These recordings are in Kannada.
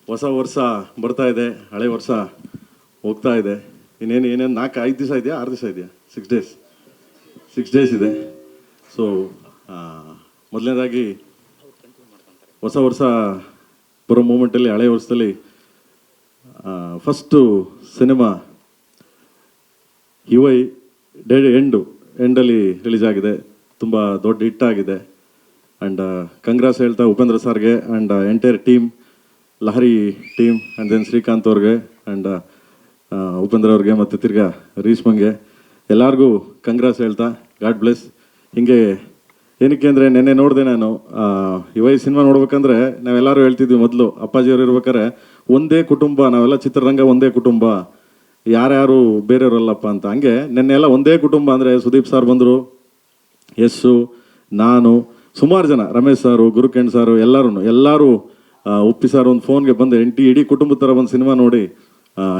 ಹೊಸ ವರ್ಷ ಬರ್ತಾ ಇದೆ, ಹಳೆ ವರ್ಷ ಹೋಗ್ತಾ ಇದೆ. ಏನೇನು 4-5 ದಿವಸ ಇದೆಯಾ, 6 ದಿವಸ ಇದೆಯಾ? 6 ಡೇಸ್ ಇದೆ. ಸೊ ಮೊದಲನೇದಾಗಿ ಹೊಸ ವರ್ಷ ಬರೋ ಮೂಮೆಂಟಲ್ಲಿ, ಹಳೆ ವರ್ಷದಲ್ಲಿ ಫಸ್ಟು ಸಿನಿಮಾ ಯುವೈ ಎಂಡಲ್ಲಿ ರಿಲೀಸ್ ಆಗಿದೆ. ತುಂಬ ದೊಡ್ಡ ಹಿಟ್ ಆಗಿದೆ. ಆ್ಯಂಡ್ ಕಂಗ್ರಾಸ್ ಹೇಳ್ತಾ ಉಪೇಂದ್ರ ಸರ್ಗೆ and entire team, Lahari team, and then Srikanth ಅವ್ರಿಗೆ ಆ್ಯಂಡ್ ಉಪೇಂದ್ರ ಅವ್ರಿಗೆ ಮತ್ತು ತಿರ್ಗಾ ರೀಶ್ಮಂಗೆ ಎಲ್ಲರಿಗೂ ಕಂಗ್ರಾಸ್ ಹೇಳ್ತಾ ಗಾಡ್ ಬ್ಲೆಸ್. ಹೀಗೆ ಏನಕ್ಕೆ ಅಂದರೆ ನೆನ್ನೆ ನೋಡಿದೆ ನಾನು ಯುವೈ ಸಿನಿಮಾ ನೋಡ್ಬೇಕಂದ್ರೆ ನಾವೆಲ್ಲರೂ ಹೇಳ್ತಿದ್ವಿ ಮೊದಲು ಅಪ್ಪಾಜಿಯವರು ಇರ್ಬೇಕಾದ್ರೆ ಒಂದೇ ಕುಟುಂಬ, ನಾವೆಲ್ಲ ಚಿತ್ರರಂಗ ಒಂದೇ ಕುಟುಂಬ, ಯಾರ್ಯಾರು ಬೇರೆಯವರಲ್ಲಪ್ಪ ಅಂತ. ಹಂಗೆ ನೆನ್ನೆಲ್ಲ ಒಂದೇ ಕುಟುಂಬ ಅಂದರೆ ಸುದೀಪ್ ಸರ್ ಬಂದರು, ಯಸ್ಸು, ನಾನು, ಸುಮಾರು ಜನ, ರಮೇಶ್ ಸಾರು, ಗುರುಕಿರಣ್ ಸಾರು, ಎಲ್ಲರೂ ಉಪ್ಪಿ ಸಾರು ಒಂದು ಫೋನ್ಗೆ ಬಂದು ಇಡೀ ಕುಟುಂಬದ ಥರ ಒಂದು ಸಿನಿಮಾ ನೋಡಿ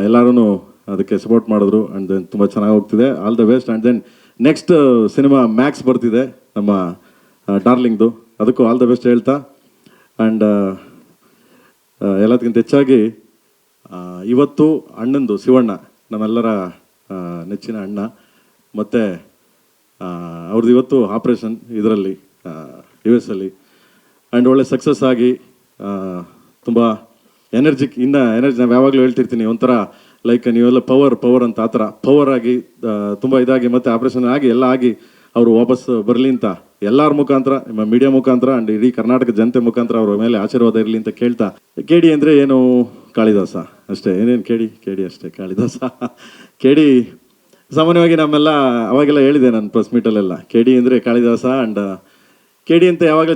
ಎಲ್ಲರೂ ಅದಕ್ಕೆ ಸಪೋರ್ಟ್ ಮಾಡಿದ್ರು. ಆ್ಯಂಡ್ ದೆನ್ ತುಂಬ ಚೆನ್ನಾಗಿ ಹೋಗ್ತಿದೆ. All the best. And then next cinema Max ಬರ್ತಿದೆ ನಮ್ಮ ಡಾರ್ಲಿಂಗ್ದು, ಅದಕ್ಕೂ ಆಲ್ ದ ಬೆಸ್ಟ್ ಹೇಳ್ತಾ. ಆ್ಯಂಡ್ ಎಲ್ಲದಕ್ಕಿಂತ ಹೆಚ್ಚಾಗಿ ಇವತ್ತು ಅಣ್ಣಂದು, ಶಿವಣ್ಣ, ನಮ್ಮೆಲ್ಲರ ನೆಚ್ಚಿನ ಅಣ್ಣ, ಮತ್ತು ಅವ್ರದ್ದು ಇವತ್ತು ಆಪ್ರೇಷನ್ ಇದರಲ್ಲಿ US ಅಲ್ಲಿ. ಆ್ಯಂಡ್ ಒಳ್ಳೆ ಸಕ್ಸಸ್ ಆಗಿ ತುಂಬ ಎನರ್ಜಿ ನಾವು ಯಾವಾಗಲೂ ಹೇಳ್ತಿರ್ತೀನಿ, ಒಂಥರ ಲೈಕ್ ನೀವೆಲ್ಲ ಪವರ್ ಅಂತ, ಆ ಥರ ಪವರ್ ಆಗಿ ತುಂಬ ಇದಾಗಿ ಮತ್ತು ಆಪ್ರೇಷನ್ ಆಗಿ ಎಲ್ಲ ಆಗಿ ಅವರು ವಾಪಸ್ ಬರಲಿ ಅಂತ ಎಲ್ಲರ ಮುಖಾಂತರ, ನಿಮ್ಮ ಮೀಡಿಯಾ ಮುಖಾಂತರ ಆ್ಯಂಡ್ ಇಡೀ ಕರ್ನಾಟಕ ಜನತೆ ಮುಖಾಂತರ ಅವ್ರ ಮೇಲೆ ಆಶೀರ್ವಾದ ಇರಲಿ ಅಂತ ಕೇಳ್ತಾ. KD ಅಂದರೆ ಏನು, ಕಾಳಿದಾಸ ಅಷ್ಟೇ, ಏನೇನು KD ಅಷ್ಟೇ, ಕಾಳಿದಾಸ. KD ಸಾಮಾನ್ಯವಾಗಿ ನಮ್ಮೆಲ್ಲ ಅವಾಗೆಲ್ಲ ಹೇಳಿದೆ ನಾನು ಪ್ರೆಸ್ ಮೀಟಲ್ಲೆಲ್ಲ, KD ಅಂದರೆ ಕಾಳಿದಾಸ. ಆ್ಯಂಡ್ KD ಅಂತ ಯಾವಾಗಲೂ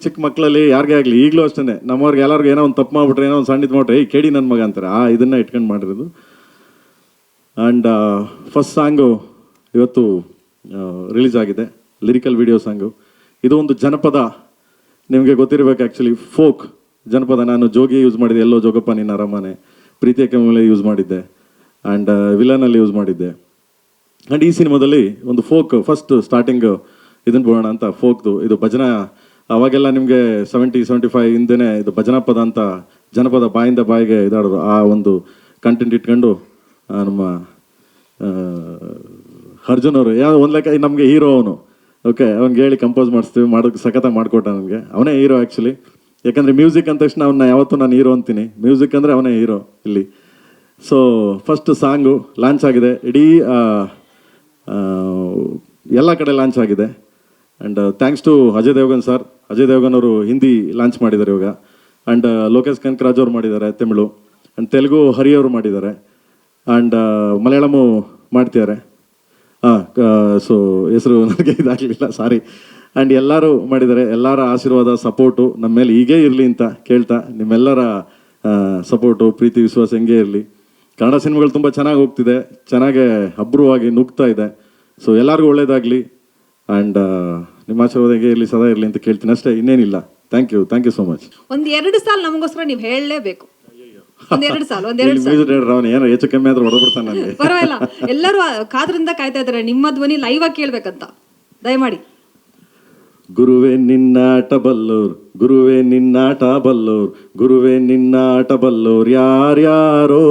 ಚಿಕ್ಕ ಮಕ್ಕಳಲ್ಲಿ ಯಾರಿಗೇ ಆಗಲಿ, ಈಗಲೂ ಅಷ್ಟೇ, ನಮ್ಮವ್ರಿಗೆ ಎಲ್ಲರಿಗೂ ಏನೋ ಒಂದು ತಪ್ಪು ಮಾಡಿಬಿಟ್ರೆ, ಏನೋ ಒಂದು ಸಣ್ಣಿದ್ದು ಮಾಡ್ಬಿಟ್ರೆ KD ನನ್ನ ಮಗ ಅಂತಾರೆ. ಇದನ್ನು ಇಟ್ಕೊಂಡು ಮಾಡಿರೋದು. ಆ್ಯಂಡ್ ಫಸ್ಟ್ ಸಾಂಗು ಇವತ್ತು ರಿಲೀಸ್ ಆಗಿದೆ, ಲಿರಿಕಲ್ ವಿಡಿಯೋ ಸಾಂಗು. ಇದು ಒಂದು ಜನಪದ, ನಿಮಗೆ ಗೊತ್ತಿರಬೇಕು ಆ್ಯಕ್ಚುಲಿ, ಫೋಕ್ ಜನಪದ. ನಾನು ಜೋಗಿ ಯೂಸ್ ಮಾಡಿದ್ದೆ, ಎಲ್ಲೋ ಜೋಗಪ್ಪ ನಿನ್ನ ಅರಮನೆ, ಪ್ರೀತಿಯ ಮೇಲೆ ಯೂಸ್ ಮಾಡಿದ್ದೆ, ಆ್ಯಂಡ್ ವಿಲನಲ್ಲಿ ಯೂಸ್ ಮಾಡಿದ್ದೆ. ಆ್ಯಂಡ್ ಈ ಸಿನಿಮಾದಲ್ಲಿ ಒಂದು ಫೋಕ್, ಫಸ್ಟ್ ಸ್ಟಾರ್ಟಿಂಗ್ ಇದನ್ನು ಬೋಣ ಅಂತ ಫೋಕ್ದು. ಇದು ಭಜನಾ, ಅವಾಗೆಲ್ಲ ನಿಮಗೆ 70-75 ಹಿಂದೆನೇ ಇದು ಭಜನಾ ಪದ ಅಂತ, ಜನಪದ ಬಾಯಿಂದ ಬಾಯಿಗೆ ಇದಾಡೋರು. ಆ ಒಂದು ಕಂಟೆಂಟ್ ಇಟ್ಕೊಂಡು ನಮ್ಮ ಅರ್ಜುನ್ ಅವರು ಒಂದು ಲೆಕ್ಕ ನಮಗೆ ಹೀರೋ ಅವನು. ಓಕೆ, ಅವ್ನಿಗೆ ಹೇಳಿ ಕಂಪೋಸ್ ಮಾಡಿಸ್ತೀವಿ, ಮಾಡೋಕ್ಕೆ ಸಖತ್ತಾಗಿ ಮಾಡಿಕೊಟ್ಟ ನನಗೆ. ಅವನೇ ಹೀರೋ ಆ್ಯಕ್ಚುಲಿ. ಯಾಕಂದರೆ ಮ್ಯೂಸಿಕ್ ಅಂದ ತಕ್ಷಣ ಯಾವತ್ತೂ ನಾನು ಹೀರೋ ಅಂತೀನಿ, ಮ್ಯೂಸಿಕ್ ಅಂದರೆ ಅವನೇ ಹೀರೋ ಇಲ್ಲಿ. ಸೊ ಫಸ್ಟ್ ಸಾಂಗು ಲಾಂಚ್ ಆಗಿದೆ, ಇಡೀ ಎಲ್ಲ ಕಡೆ ಲಾಂಚ್ ಆಗಿದೆ. And thanks to Ajay Devgan ಅವರು ಹಿಂದಿ ಲಾಂಚ್ ಮಾಡಿದ್ದಾರೆ ಇವಾಗ. ಆ್ಯಂಡ್ ಲೋಕೇಶ್ ಕನಕರಾಜ್ ಅವ್ರು ಮಾಡಿದ್ದಾರೆ ತಮಿಳು, ಆ್ಯಂಡ್ ತೆಲುಗು ಹರಿ ಅವರು ಮಾಡಿದ್ದಾರೆ, ಆ್ಯಂಡ್ ಮಲಯಾಳಮು ಮಾಡ್ತಿದ್ದಾರೆ. ಸೊ ಹೆಸರು ನನಗೆ ಇದಾಗಲಿಲ್ಲ, ಸಾರಿ. ಆ್ಯಂಡ್ ಎಲ್ಲರೂ ಮಾಡಿದ್ದಾರೆ. ಎಲ್ಲರ ಆಶೀರ್ವಾದ, ಸಪೋರ್ಟು ನಮ್ಮ ಮೇಲೆ ಹೀಗೇ ಇರಲಿ ಅಂತ ಕೇಳ್ತಾ, ನಿಮ್ಮೆಲ್ಲರ ಸಪೋರ್ಟು, ಪ್ರೀತಿ, ವಿಶ್ವಾಸ ಹೆಂಗೆ ಇರಲಿ. ಕನ್ನಡ ಸಿನಿಮಾಗಳು ತುಂಬ ಚೆನ್ನಾಗಿ ಹೋಗ್ತಿದೆ, ಚೆನ್ನಾಗೆ ಅಬ್ರವಾಗಿ ನುಗ್ತಾ ಇದೆ. ಸೊ ಎಲ್ಲರಿಗೂ ಒಳ್ಳೇದಾಗಲಿ. ಆ್ಯಂಡ್ ನಿಮ್ಮ ಆಶೀರ್ವಾದ ಹೇಗೆ ಇರಲಿ, ಸದಾ ಇರಲಿ ಅಂತ ಕೇಳ್ತೀನಿ ಅಷ್ಟೇ, ಇನ್ನೇನಿಲ್ಲ. Thank you so much. 1-2 ಸಾಲ ನಮಗೋಸ್ಕರ ನೀವು ಹೇಳಲೇಬೇಕು. 1-2 ಸಾಲ ಏನೋ ಹೆಚ್ಚು ಕಮ್ಮಿ ಆದ್ರೂ ಹೊರಬಿಡ್ತಾನೆ ನನಗೆ. ಪರವಾಗಿಲ್ಲ, ಎಲ್ಲರೂ ಕಾದ್ರಿಂದ ಕಾಯ್ತಾ ಇದ್ದಾರೆ ನಿಮ್ಮ ಧ್ವನಿ ಲೈವ್ ಆಗಿ ಕೇಳ್ಬೇಕಂತ. ದಯಮಾಡಿ. ಗುರುವೇ ನಿನ್ನಾಟ ಬಲ್ಲೋರ್, ಗುರುವೇ ನಿನ್ನಾಟ ಬಲ್ಲೋರ್, ಗುರುವೇ ನಿನ್ನಾಟ ಬಲ್ಲೋರ್ ಯಾರ್ಯಾರೋ,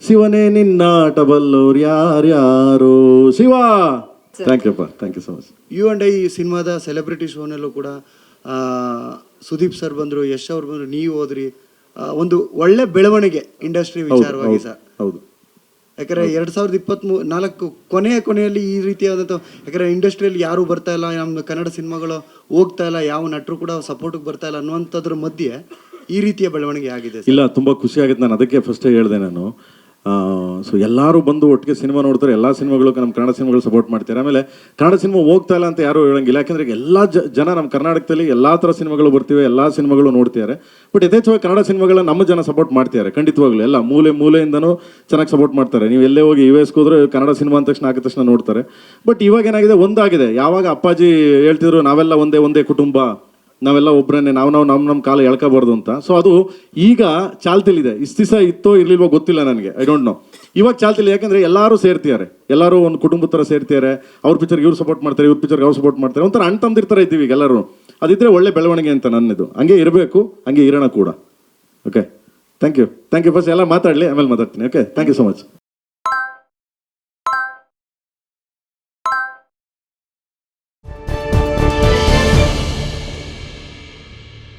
ಶಿವನೇ ನಿನ್ನಾಟ ಬಲ್ಲೋರ್ ಯಾರ್ಯಾರೋ, Shiva. Thank you so much. U&I ಸಿನಿಮಾದ ಸೆಲೆಬ್ರಿಟಿ ಶೋನಲ್ಲೂ ಕೂಡ ಸುದೀಪ್ ಸರ್ ಬಂದರು, ಯಶ್ ಅವ್ರು ಬಂದರು, ನೀವು ಹೋದ್ರಿ. ಒಂದು ಒಳ್ಳೆ ಬೆಳವಣಿಗೆ ಇಂಡಸ್ಟ್ರಿ ವಿಚಾರವಾಗಿ ಸರ್. ಹೌದು, ಯಾಕಂದರೆ 2024 ಕೊನೆಯಲ್ಲಿ ಈ ರೀತಿಯಾದಂಥ, ಯಾಕಂದರೆ ಇಂಡಸ್ಟ್ರಿಯಲ್ಲಿ ಯಾರೂ ಬರ್ತಾ ಇಲ್ಲ, ನಮ್ಮ ಕನ್ನಡ ಸಿನಿಮಾಗಳು ಹೋಗ್ತಾ ಇಲ್ಲ, ಯಾವ ನಟರು ಕೂಡ ಸಪೋರ್ಟಿಗೆ ಬರ್ತಾ ಇಲ್ಲ ಅನ್ನುವಂಥದ್ರ ಮಧ್ಯೆ ಈ ರೀತಿಯ ಬೆಳವಣಿಗೆ ಆಗಿದೆ. ಇಲ್ಲ, ತುಂಬ ಖುಷಿ ಆಗುತ್ತೆ. ನಾನು ಅದಕ್ಕೆ ಫಸ್ಟೇ ಹೇಳಿದೆ ನಾನು. ಸೊ ಎಲ್ಲರೂ ಬಂದು ಒಟ್ಟಿಗೆ ಸಿನಿಮಾ ನೋಡ್ತಾರೆ, ಎಲ್ಲ ಸಿನಿಮಾಗಳು ನಮ್ಮ ಕನ್ನಡ ಸಿನಿಮಾಗಳು ಸಪೋರ್ಟ್ ಮಾಡ್ತಾರೆ. ಆಮೇಲೆ ಕನ್ನಡ ಸಿನಿಮಾ ಹೋಗ್ತಾ ಇಲ್ಲ ಅಂತ ಯಾರೂ ಹೇಳಂಗಿಲ್ಲ, ಯಾಕೆಂದರೆ ಎಲ್ಲ ಜನ ನಮ್ಮ ಕರ್ನಾಟಕದಲ್ಲಿ ಎಲ್ಲ ಥರ ಸಿನಿಮಾಗಳು ಬರ್ತಿವೆ, ಎಲ್ಲ ಸಿನಿಮಾಗಳು ನೋಡ್ತಿದ್ದಾರೆ. ಬಟ್ ಯಥೇಚ್ಛವಾಗಿ ಕನ್ನಡ ಸಿನಿಮಾಗಳನ್ನ ನಮ್ಮ ಜನ ಸಪೋರ್ಟ್ ಮಾಡ್ತಿದ್ದಾರೆ, ಖಂಡಿತವಾಗ್ಲೂ. ಎಲ್ಲ ಮೂಲೆಯಿಂದನೂ ಚೆನ್ನಾಗಿ ಸಪೋರ್ಟ್ ಮಾಡ್ತಾರೆ. ನೀವು ಎಲ್ಲೇ ಹೋಗಿ US ಹೋದ್ರೆ ಕನ್ನಡ ಸಿನಿಮಾ ಅಂದ ತಕ್ಷಣ ಆಗಿದ ತಕ್ಷಣ ನೋಡ್ತಾರೆ. ಬಟ್ ಇವಾಗ ಏನಾಗಿದೆ, ಒಂದಾಗಿದೆ. ಯಾವಾಗ ಅಪ್ಪಾಜಿ ಹೇಳ್ತಿದ್ರು ನಾವೆಲ್ಲ ಒಂದೇ ಕುಟುಂಬ, ನಾವೆಲ್ಲ ಒಬ್ಬರನ್ನೇ, ನಮ್ಮ ಕಾಲ ಎಳ್ಕೋಬಾರ್ದು ಅಂತ. ಸೊ ಅದು ಈಗ ಚಾಲ್ತಿಲಿದೆ. ಇಷ್ಟು ದಿವಸ ಇತ್ತೋ ಇರ್ಲಿಲ್ವೋ ಗೊತ್ತಿಲ್ಲ ನನಗೆ, ಐ ಡೋಂಟ್ ನೋ. ಇವಾಗ ಚಾಲ್ತಿಲ್ಲ, ಯಾಕಂದರೆ ಎಲ್ಲರೂ ಸೇರ್ತಿದ್ದಾರೆ, ಎಲ್ಲರೂ ಒಂದು ಕುಟುಂಬದ ಥರ ಸೇರ್ತಿದ್ದಾರೆ. ಅವ್ರ ಪಿಕ್ಚರ್ಗೆ ಇವ್ರು ಸಪೋರ್ಟ್ ಮಾಡ್ತಾರೆ, ಇವ್ರ ಪಿಕ್ಚರ್ಗೆ ಅವ್ರು ಸಪೋರ್ಟ್ ಮಾಡ್ತಾರೆ. ಒಂಥರ ಅಣ್ಣ ತಮ್ಮದಿರ್ತಾರೆ ಇದ್ದೀವಿ ಈಗ ಎಲ್ಲರೂ. ಅದಿದ್ರೆ ಒಳ್ಳೆ ಬೆಳವಣಿಗೆ ಅಂತ ನನ್ನದು. ಹಂಗೆ ಇರಬೇಕು, ಹಂಗೆ ಇರೋಣ ಕೂಡ. ಓಕೆ, ಥ್ಯಾಂಕ್ ಯು ಫಸ್ಟ್ ಎಲ್ಲ ಮಾತಾಡಲಿ ಆಮೇಲೆ ಮಾತಾಡ್ತೀನಿ. Okay, thank you so much.